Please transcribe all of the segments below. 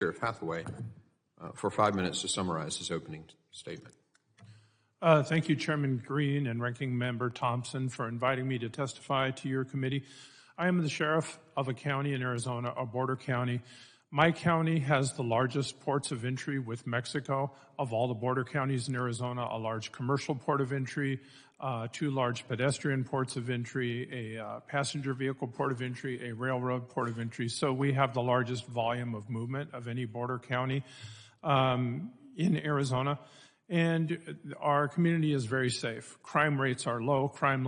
Sheriff Hathaway for 5 minutes to summarize his opening statement. Thank you, Chairman Greene and Ranking Member Thompson, for inviting me to testify to your committee. I am the sheriff of a county in Arizona, a border county. My county has the largest ports of entry with Mexico. Of all the border counties in Arizona, a large commercial port of entry, 2 large pedestrian ports of entry, a passenger vehicle port of entry, a railroad port of entry. So we have the largest volume of movement of any border county in Arizona. And our community is very safe. Crime rates are low. Crime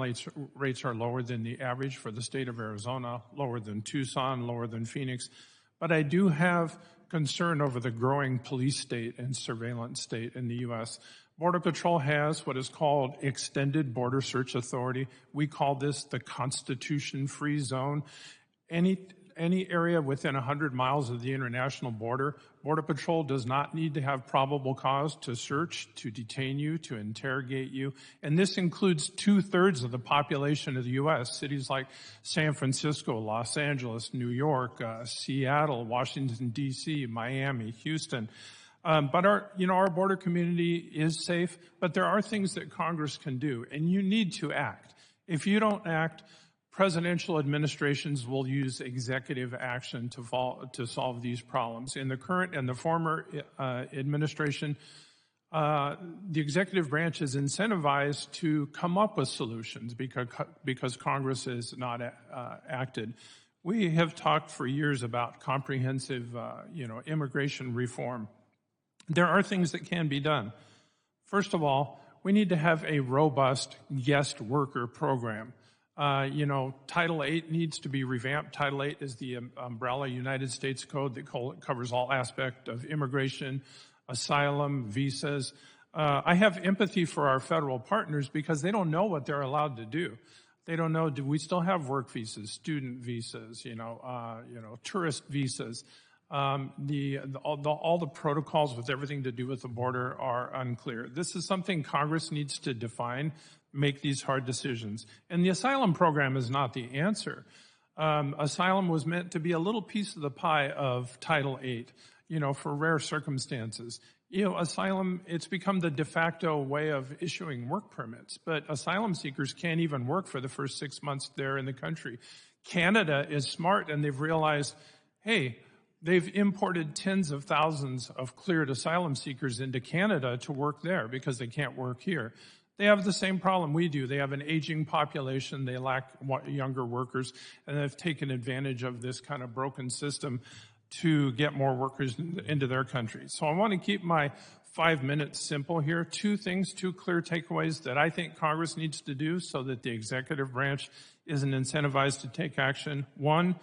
rates are lower than the average for the state of Arizona, lower than Tucson, lower than Phoenix. But I do have concern over the growing police state and surveillance state in the U.S. Border Patrol has what is called extended border search authority. We call this the Constitution-free zone. Any area within 100 miles of the international border, Border Patrol does not need to have probable cause to search, to detain you, to interrogate you. And this includes 2/3 of the population of the U.S., cities like San Francisco, Los Angeles, New York, Seattle, Washington, D.C., Miami, Houston. But our border community is safe, but there are things that Congress can do, and you need to act. If you don't act, presidential administrations will use executive action to solve these problems. In the current and the former administration, the executive branch is incentivized to come up with solutions because Congress has not acted. We have talked for years about comprehensive, immigration reform. There are things that can be done. First of all, we need to have a robust guest worker program. Title VIII needs to be revamped. Title VIII is the umbrella United States code that covers all aspects of immigration, asylum, visas. I have empathy for our federal partners because they don't know what they're allowed to do. They don't know, do we still have work visas, student visas, tourist visas? All the protocols with everything to do with the border are unclear. This is something Congress needs to define, make these hard decisions. And the asylum program is not the answer. Asylum was meant to be a little piece of the pie of Title VIII, for rare circumstances. Asylum, it's become the de facto way of issuing work permits, but asylum seekers can't even work for the first 6 months they're in the country. Canada is smart, and they've realized, hey, they've imported tens of thousands of cleared asylum seekers into Canada to work there because they can't work here. They have the same problem we do. They have an aging population. They lack younger workers, and they've taken advantage of this kind of broken system to get more workers into their country. So I want to keep my 5 minutes simple here. 2 clear takeaways that I think Congress needs to do so that the executive branch isn't incentivized to take action. 1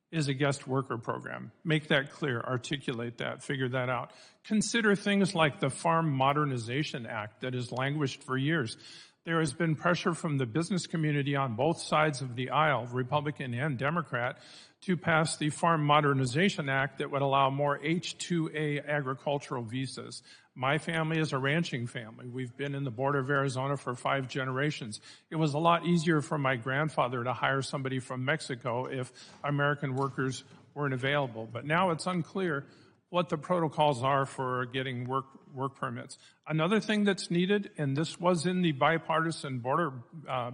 is a guest worker program. Make that clear, articulate that, figure that out. Consider things like the Farm Modernization Act that has languished for years. There has been pressure from the business community on both sides of the aisle, Republican and Democrat, to pass the Farm Modernization Act that would allow more H-2A agricultural visas. My family is a ranching family. We've been in the border of Arizona for 5 generations. It was a lot easier for my grandfather to hire somebody from Mexico if American workers weren't available. But now it's unclear what the protocols are for getting work permits. Another thing that's needed, and this was in the bipartisan border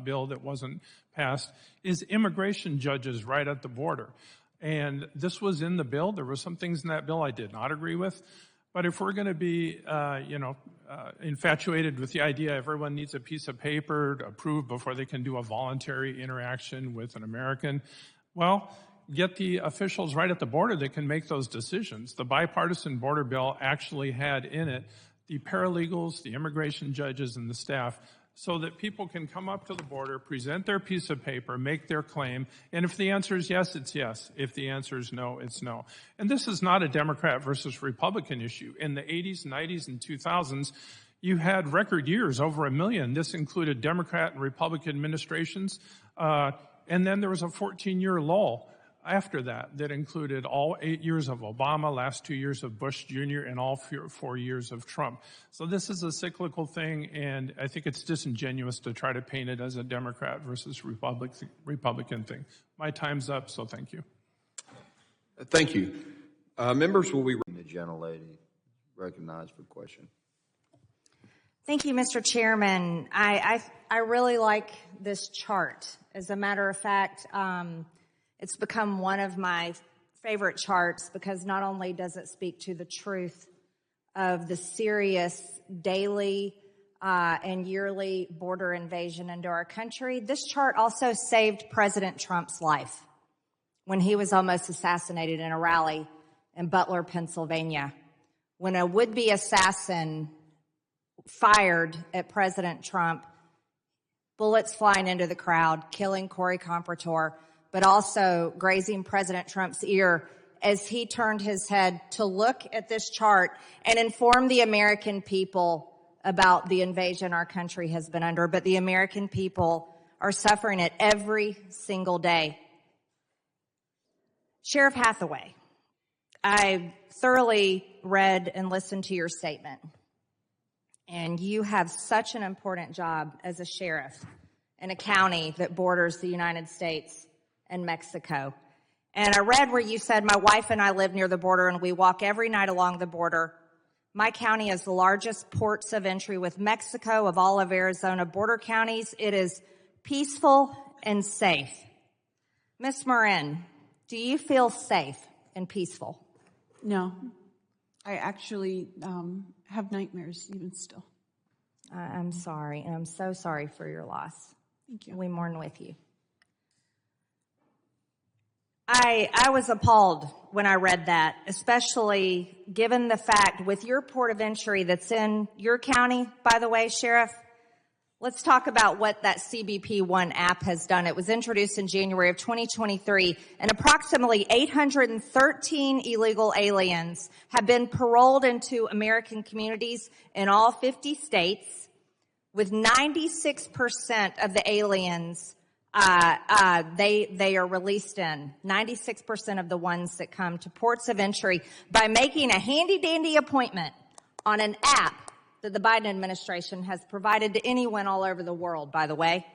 bill that wasn't passed, is immigration judges right at the border. And this was in the bill. There were some things in that bill I did not agree with. But if we're going to be, infatuated with the idea everyone needs a piece of paper to approve before they can do a voluntary interaction with an American, well, get the officials right at the border that can make those decisions. The bipartisan border bill actually had in it the paralegals, the immigration judges, and the staff so that people can come up to the border, present their piece of paper, make their claim, and if the answer is yes, it's yes. If the answer is no, it's no. And this is not a Democrat versus Republican issue. In the 80s, 90s, and 2000s, you had record years, over 1 million. This included Democrat and Republican administrations. And then there was a 14-year lull after that included all 8 years of Obama, last 2 years of Bush Jr., and all 4 years of Trump. So this is a cyclical thing, and I think it's disingenuous to try to paint it as a Democrat versus Republican thing. My time's up, so thank you. Thank you. Members will be... The gentlelady recognized for question. Thank you, Mr. Chairman. I really like this chart. As a matter of fact, it's become one of my favorite charts because not only does it speak to the truth of the serious daily and yearly border invasion into our country, this chart also saved President Trump's life when he was almost assassinated in a rally in Butler, Pennsylvania, when a would-be assassin fired at President Trump, bullets flying into the crowd, killing Corey Comprator, but also grazing President Trump's ear as he turned his head to look at this chart and inform the American people about the invasion our country has been under. But the American people are suffering it every single day. Sheriff Hathaway, I thoroughly read and listened to your statement. And you have such an important job as a sheriff in a county that borders the United States and Mexico. And I read where you said, my wife and I live near the border and we walk every night along the border. My county is the largest ports of entry with Mexico of all of Arizona border counties. It is peaceful and safe. Ms. Marin, do you feel safe and peaceful? No. I actually have nightmares even still. I'm sorry, and I'm so sorry for your loss. Thank you. We mourn with you. I was appalled when I read that, especially given the fact with your port of entry that's in your county, by the way, Sheriff. Let's talk about what that CBP One app has done. It was introduced in January of 2023, and approximately 813 illegal aliens have been paroled into American communities in all 50 states, with 96% of the aliens they are released in, 96% of the ones that come to ports of entry by making a handy-dandy appointment on an app that the Biden administration has provided to anyone all over the world, by the way.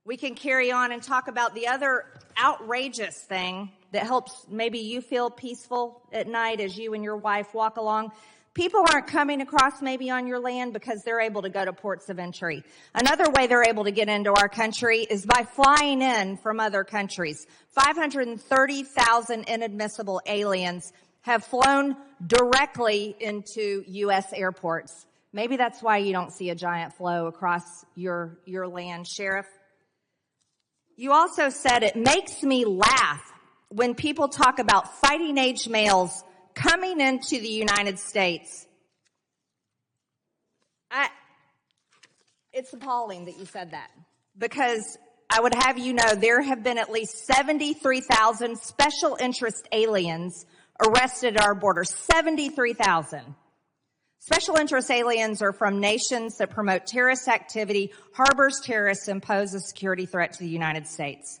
We can carry on and talk about the other outrageous thing that helps maybe you feel peaceful at night as you and your wife walk along. People aren't coming across maybe on your land because they're able to go to ports of entry. Another way they're able to get into our country is by flying in from other countries. 530,000 inadmissible aliens have flown directly into U.S. airports. Maybe that's why you don't see a giant flow across your land, Sheriff. You also said it makes me laugh when people talk about fighting age males coming into the United States. It's appalling that you said that, because I would have you know there have been at least 73,000 special interest aliens arrested at our border. 73,000. Special interest aliens are from nations that promote terrorist activity, harbors terrorists, and pose a security threat to the United States.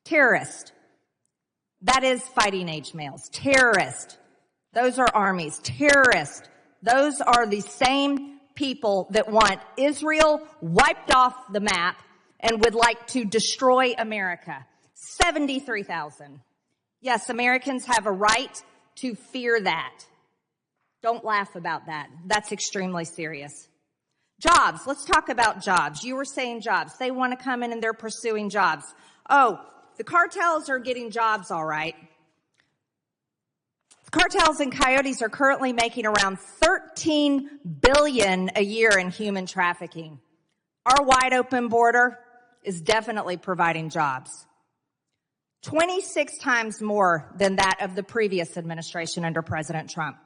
Terrorist. That is fighting age males. Terrorist. Those are armies. Terrorists. Those are the same people that want Israel wiped off the map and would like to destroy America. 73,000. Yes, Americans have a right to fear that. Don't laugh about that. That's extremely serious. Jobs. Let's talk about jobs. You were saying jobs. They want to come in and they're pursuing jobs. Oh, the cartels are getting jobs, all right. Cartels and coyotes are currently making around $13 billion a year in human trafficking. Our wide open border is definitely providing jobs. 26 times more than that of the previous administration under President Trump.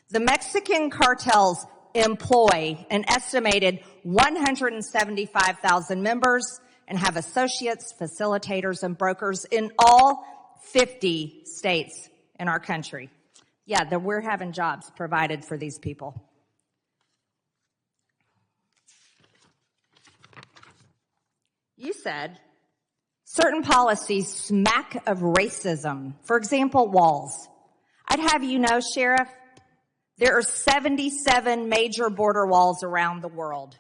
The Mexican cartels employ an estimated 175,000 members and have associates, facilitators, and brokers in all 50 states in our country. Yeah, we're having jobs provided for these people. You said certain policies smack of racism. For example, walls. I'd have you know, Sheriff, there are 77 major border walls around the world.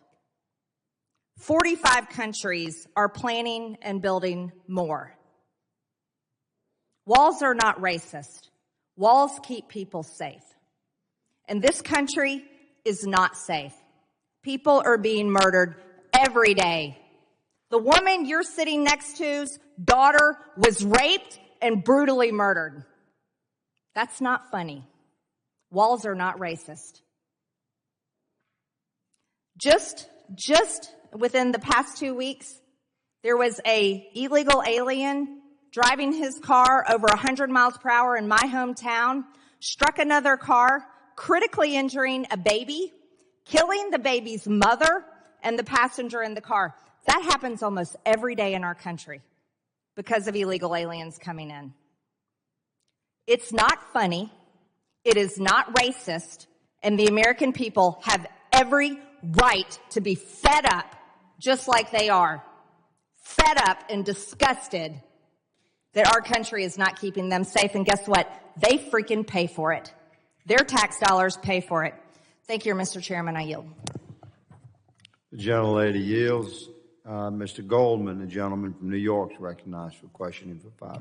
45 countries are planning and building more. Walls are not racist. Walls keep people safe. And this country is not safe. People are being murdered every day. The woman you're sitting next to's daughter was raped and brutally murdered. That's not funny. Walls are not racist. Just within the past 2 weeks, there was an illegal alien driving his car over 100 miles per hour in my hometown, struck another car, critically injuring a baby, killing the baby's mother and the passenger in the car. That happens almost every day in our country because of illegal aliens coming in. It's not funny. It is not racist. And the American people have every right to be fed up, just like they are. Fed up and disgusted that our country is not keeping them safe. And guess what? They freaking pay for it. Their tax dollars pay for it. Thank you, Mr. Chairman. I yield. The gentlelady yields. Mr. Goldman, the gentleman from New York, is recognized for questioning for 5 minutes.